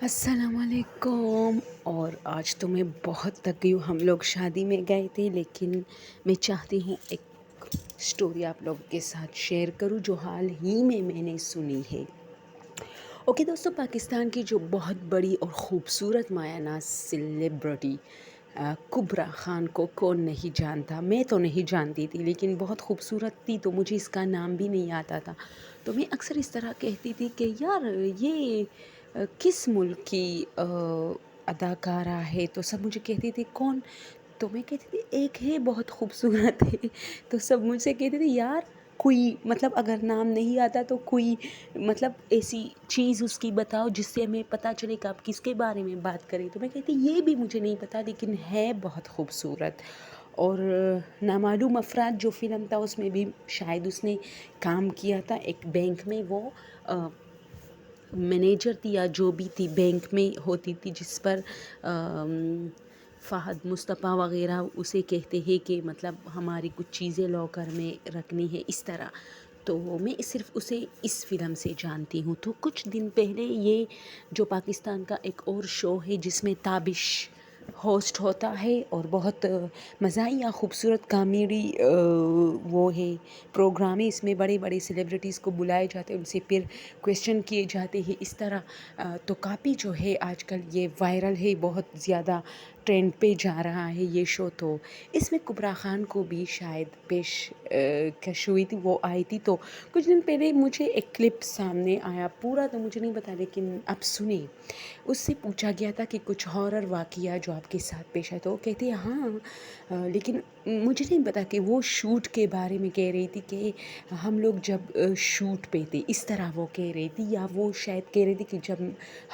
السلام علیکم۔ اور آج تو میں بہت تک گئی ہوں، ہم لوگ شادی میں گئے تھے، لیکن میں چاہتی ہوں ایک سٹوری آپ لوگوں کے ساتھ شیئر کروں جو حال ہی میں نے سنی ہے۔ اوکے دوستو، پاکستان کی جو بہت بڑی اور خوبصورت مایہ ناز سیلیبریٹی کبریٰ خان کو کون نہیں جانتا؟ میں تو نہیں جانتی تھی، لیکن بہت خوبصورت تھی تو مجھے اس کا نام بھی نہیں آتا تھا۔ تو میں اکثر اس طرح کہتی تھی کہ یار یہ کس ملک کی اداکارہ ہے؟ تو سب مجھے کہتے تھے کون؟ تو میں کہتی تھی ایک ہے بہت خوبصورت ہے۔ تو سب مجھ سے کہتے تھے یار کوئی مطلب اگر نام نہیں آتا تو کوئی مطلب ایسی چیز اس کی بتاؤ جس سے ہمیں پتہ چلے کہ آپ کس کے بارے میں بات کریں۔ تو میں کہتی یہ بھی مجھے نہیں پتہ، لیکن ہے بہت خوبصورت۔ اور نامعلوم افراد جو فلم تھا اس میں بھی شاید اس نے کام کیا تھا، ایک بینک میں وہ مینیجر تھی یا جو بھی تھی بینک میں ہوتی تھی، جس پر فہد مصطفیٰ وغیرہ اسے کہتے ہیں کہ مطلب ہماری کچھ چیزیں لاکر میں رکھنی ہے اس طرح۔ تو میں صرف اسے اس فلم سے جانتی ہوں۔ تو کچھ دن پہلے یہ جو پاکستان کا ایک اور شو ہے جس میں تابش ہوسٹ ہوتا ہے اور بہت مزاحیہ خوبصورت کامیڈی وہ ہے پروگرام ہے، اس میں بڑے بڑے سیلیبریٹیز کو بلائے جاتے ہیں، ان سے پھر کویسچن کیے جاتے ہیں اس طرح۔ تو کافی جو ہے آج کل یہ وائرل ہے، بہت زیادہ ٹرینڈ پہ جا رہا ہے یہ شو۔ تو اس میں کبریٰ خان کو بھی شاید پیش کش ہوئی تھی، وہ آئی تھی۔ تو کچھ دن پہلے مجھے ایک کلپ سامنے آیا، پورا تو مجھے نہیں پتا، لیکن اب سنیں۔ اس سے پوچھا گیا تھا کہ کچھ ہارر واقعہ جو آپ کے ساتھ پیش آئے، تو وہ کہتے ہیں ہاں، لیکن مجھے نہیں پتا کہ وہ شوٹ کے بارے میں کہہ رہی تھی کہ ہم لوگ جب شوٹ پہ تھے اس طرح وہ کہہ رہی تھی، یا وہ شاید کہہ رہی تھی کہ جب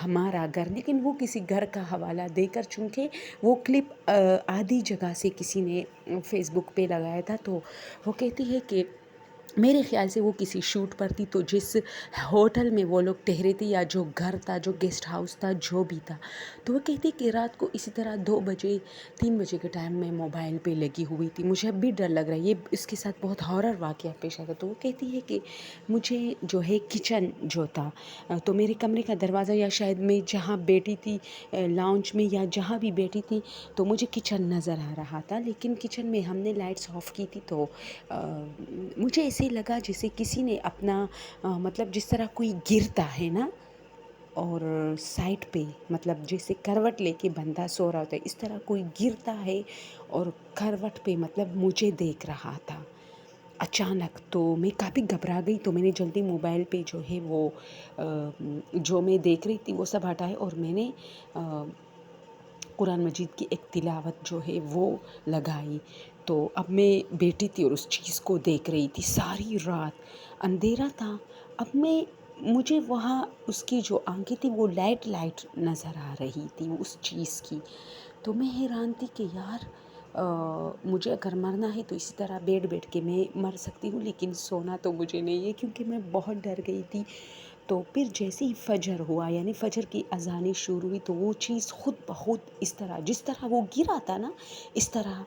ہمارا گھر، لیکن وہ کسی گھر کا حوالہ دے کر، چونکہ وہ کلپ آدھی جگہ سے کسی نے فیس بک پہ لگایا تھا، تو وہ کہتی ہے کہ میرے خیال سے وہ کسی شوٹ پر تھی، تو جس ہوٹل میں وہ لوگ ٹھہرے تھے یا جو گھر تھا، جو گیسٹ ہاؤس تھا، جو بھی تھا، تو وہ کہتی کہ رات کو اسی طرح 2 بجے 3 بجے کے ٹائم میں موبائل پہ لگی ہوئی تھی، مجھے اب بھی ڈر لگ رہا ہے، یہ اس کے ساتھ بہت ہارر واقعہ پیش آیا تھا۔ تو وہ کہتی ہے کہ مجھے جو ہے کچن جو تھا، تو میرے کمرے کا دروازہ یا شاید میں جہاں بیٹھی تھی لاؤنج میں یا جہاں بھی بیٹھی تھی، تو مجھے کچن نظر آ رہا تھا، لیکن کچن میں ہم نے لائٹس آف کی تھی، تو مجھے ایسے لگا جیسے کسی نے اپنا مطلب جس طرح کوئی گرتا ہے نا، اور سائڈ پہ مطلب جیسے کروٹ لے کے بندہ سو رہا ہوتا ہے، اس طرح کوئی گرتا ہے اور کروٹ پہ مطلب مجھے دیکھ رہا تھا اچانک۔ تو میں کافی گھبرا گئی، تو میں نے جلدی موبائل پہ جو ہے وہ جو میں دیکھ رہی تھی وہ سب ہٹائے، اور میں نے قرآن مجید کی ایک تلاوت جو ہے وہ لگائی۔ تو اب میں بیٹھی تھی اور اس چیز کو دیکھ رہی تھی، ساری رات اندھیرا تھا۔ اب مجھے وہاں اس کی جو آنکھیں تھی وہ لائٹ نظر آ رہی تھی اس چیز کی۔ تو میں حیران تھی کہ یار مجھے اگر مرنا ہے تو اسی طرح بیٹھ کے میں مر سکتی ہوں، لیکن سونا تو مجھے نہیں ہے، کیونکہ میں بہت ڈر گئی تھی۔ تو پھر جیسے ہی فجر ہوا، یعنی فجر کی اذانیں شروع ہوئی، تو وہ چیز خود بخود اس طرح جس طرح وہ گرا تھا نا، اس طرح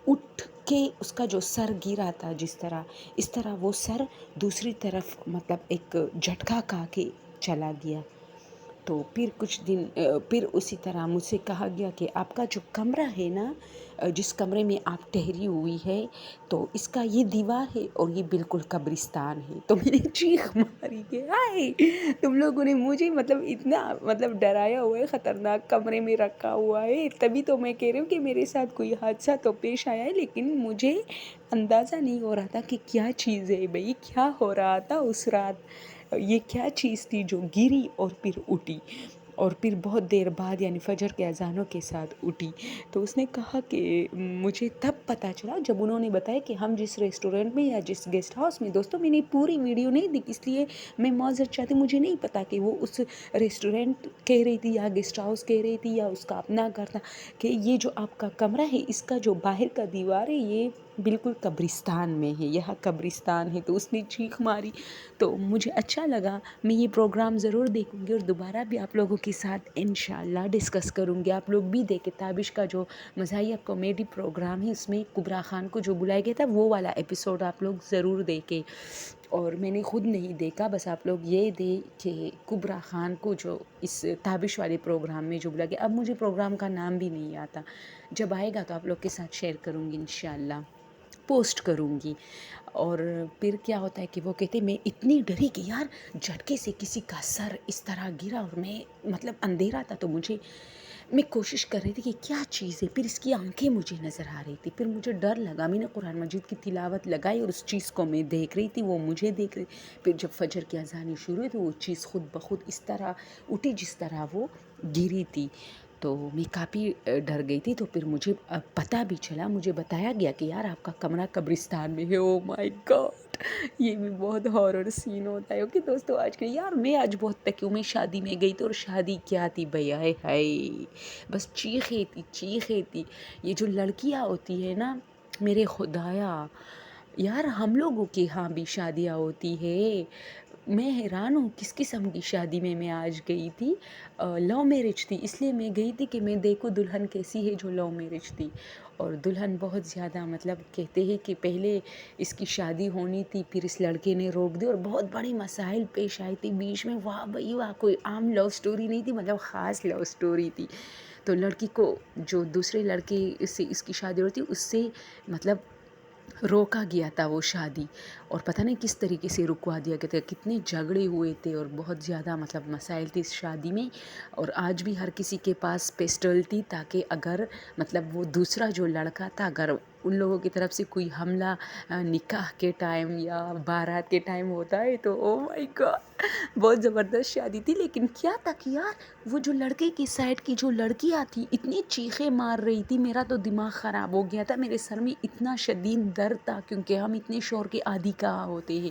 اٹھ کے اس کا جو سر گرا تھا، جس طرح اس طرح وہ سر دوسری طرف مطلب ایک جھٹکا کھا کے چلا گیا۔ تو پھر کچھ دن پھر اسی طرح مجھ سے کہا گیا کہ آپ کا جو کمرہ ہے نا، جس کمرے میں آپ ٹھہری ہوئی ہے، تو اس کا یہ دیوار ہے اور یہ بالکل قبرستان ہے۔ تو میں نے چیخ ماری کہ ہائے، تم لوگوں نے مجھے مطلب اتنا مطلب ڈرایا ہوا ہے، خطرناک کمرے میں رکھا ہوا ہے، تبھی تو میں کہہ رہی ہوں کہ میرے ساتھ کوئی حادثہ تو پیش آیا ہے، لیکن مجھے اندازہ نہیں ہو رہا تھا کہ کیا چیز ہے بھئی، کیا ہو رہا تھا اس رات، یہ کیا چیز تھی جو گری اور پھر اٹھی، اور پھر بہت دیر بعد یعنی فجر کے اذانوں کے ساتھ اٹھی۔ تو اس نے کہا کہ مجھے تب پتہ چلا جب انہوں نے بتایا کہ ہم جس ریسٹورنٹ میں یا جس گیسٹ ہاؤس میں، دوستوں میں نے پوری ویڈیو نہیں دیکھی، اس لیے میں معذرت چاہتی ہوں، مجھے نہیں پتا کہ وہ اس ریسٹورنٹ کہہ رہی تھی یا گیسٹ ہاؤس کہہ رہی تھی یا اس کا اپنا گھر تھا، کہ یہ جو آپ کا کمرہ ہے اس کا جو باہر کا دیوار ہے یہ بالکل قبرستان میں ہے، یہاں قبرستان ہے۔ تو اس نے چیخ ماری، تو مجھے اچھا لگا، میں یہ پروگرام ضرور دیکھوں گی اور دوبارہ بھی آپ لوگوں کے ساتھ انشاءاللہ ڈسکس کروں گی۔ آپ لوگ بھی دیکھیں، تابش کا جو مزاحیہ کامیڈی پروگرام ہے، اس میں کبریٰ خان کو جو بلایا گیا تھا وہ والا ایپیسوڈ آپ لوگ ضرور دیکھیں۔ اور میں نے خود نہیں دیکھا، بس آپ لوگ یہ کہ کبریٰ خان کو جو اس تابش والے پروگرام میں جو بلا گیا، اب مجھے پروگرام کا نام بھی نہیں آتا، جب آئے گا تو آپ لوگ کے ساتھ شیئر کروں گی انشاءاللہ، پوسٹ کروں گی۔ اور پھر کیا ہوتا ہے کہ وہ کہتے میں اتنی ڈری کہ یار جھٹکے سے کسی کا سر اس طرح گرا، اور میں مطلب اندھیرا تھا تو میں کوشش کر رہی تھی کہ کیا چیز ہے، پھر اس کی آنکھیں مجھے نظر آ رہی تھی، پھر مجھے ڈر لگا، میں نے قرآن مجید کی تلاوت لگائی اور اس چیز کو میں دیکھ رہی تھی، وہ مجھے دیکھ رہی، پھر جب فجر کی اذانیں شروع ہوئی تو وہ چیز خود بخود اس طرح اٹھی جس طرح وہ گری تھی، تو میں کافی ڈر گئی تھی۔ تو پھر مجھے پتہ بھی چلا، مجھے بتایا گیا کہ یار آپ کا کمرہ قبرستان میں ہے۔ او مائی گاڈ، یہ بھی بہت ہارر سین ہوتا ہے۔ اوکے دوستو، میں آج بہت تک میں شادی میں گئی تھی، اور شادی کیا تھی بھیا، ہائے بس چیخیں تھی۔ یہ جو لڑکیاں ہوتی ہے نا، میرے خدایا یار، ہم لوگوں کے ہاں بھی شادیاں ہوتی ہے، میں حیران ہوں کس قسم کی شادی میں آج گئی تھی۔ لو میرج تھی، اس لیے میں گئی تھی کہ میں دیکھوں دلہن کیسی ہے جو لو میرج تھی، اور دلہن بہت زیادہ مطلب کہتے ہیں کہ پہلے اس کی شادی ہونی تھی، پھر اس لڑکے نے روک دی اور بہت بڑی مسائل پیش آئی تھی بیچ میں، واہ بھئی واہ، کوئی عام لو سٹوری نہیں تھی، مطلب خاص لو سٹوری تھی۔ تو لڑکی کو جو دوسرے لڑکے سے اس کی شادی ہوتی اس سے مطلب روکا گیا تھا وہ شادی، اور پتہ نہیں کس طریقے سے رکوا دیا گیا تھا، کتنے جھگڑے ہوئے تھے اور بہت زیادہ مطلب مسائل تھے اس شادی میں۔ اور آج بھی ہر کسی کے پاس پسٹل تھی، تاکہ اگر مطلب وہ دوسرا جو لڑکا تھا، اگر ان لوگوں کی طرف سے کوئی حملہ نکاح کے ٹائم یا بارات کے ٹائم ہوتا ہے تو او مائی گاڈ، بہت زبردست شادی تھی۔ لیکن کیا تھا کہ یار وہ جو لڑکے کی سائڈ کی جو لڑکیاں تھی اتنی چیخیں مار رہی تھی، میرا تو دماغ خراب ہو گیا تھا، میرے سر میں اتنا شدید درد تھا، کیونکہ ہم اتنے شور کے عادی کہاں ہوتے ہیں۔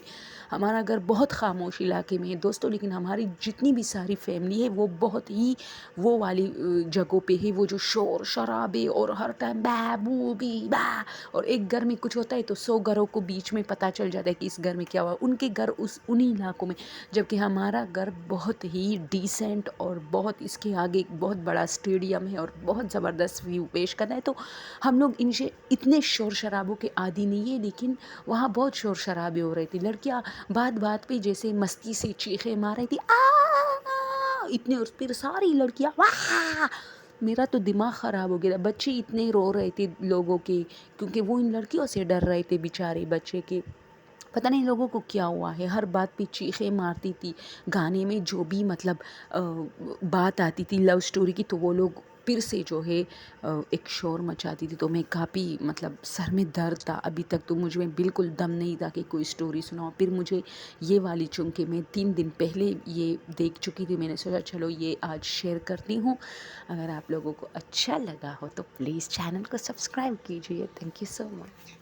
ہمارا گھر بہت خاموش علاقے میں ہے دوستوں، لیکن ہماری جتنی بھی ساری فیملی ہے وہ بہت ہی وہ والی جگہوں پہ ہے، وہ جو شور شرابے اور ہر ٹائم بہ بو بی با، اور ایک گھر میں کچھ ہوتا ہے تو 100 گھروں کو بیچ میں پتہ چل جاتا ہے کہ اس گھر میں کیا ہوا، ان کے گھر انہی علاقوں میں، جبکہ ہمارا گھر بہت ہی ڈیسنٹ اور بہت اس کے آگے ایک بہت بڑا اسٹیڈیم ہے اور بہت زبردست ویو پیش کرتا ہے، تو ہم لوگ ان سے اتنے شور شرابوں کے عادی نہیں ہے، لیکن وہاں بہت شور شرابے ہو رہے تھے، لڑکیاں بات پہ جیسے مستی سے چیخیں مار رہی تھی اتنے، اور پھر ساری لڑکیاں واہ، میرا تو دماغ خراب ہو گیا، بچے اتنے رو رہے تھے لوگوں کے، کیونکہ وہ ان لڑکیوں سے ڈر رہے تھے بیچارے بچے کے، پتہ نہیں لوگوں کو کیا ہوا ہے، ہر بات پہ چیخیں مارتی تھی، گانے میں جو بھی مطلب بات آتی تھی لو سٹوری کی، تو وہ لوگ پھر سے جو ہے ایک شور مچاتی تھی، تو میں کافی مطلب سر میں درد تھا، ابھی تک تو مجھ میں بالکل دم نہیں تھا کہ کوئی سٹوری سناؤ، پھر مجھے یہ والی چونکہ میں 3 دن پہلے یہ دیکھ چکی تھی، میں نے سوچا چلو یہ آج شیئر کرتی ہوں، اگر آپ لوگوں کو اچھا لگا ہو تو پلیز چینل کو سبسکرائب کیجیے، تھینک یو سو مچ۔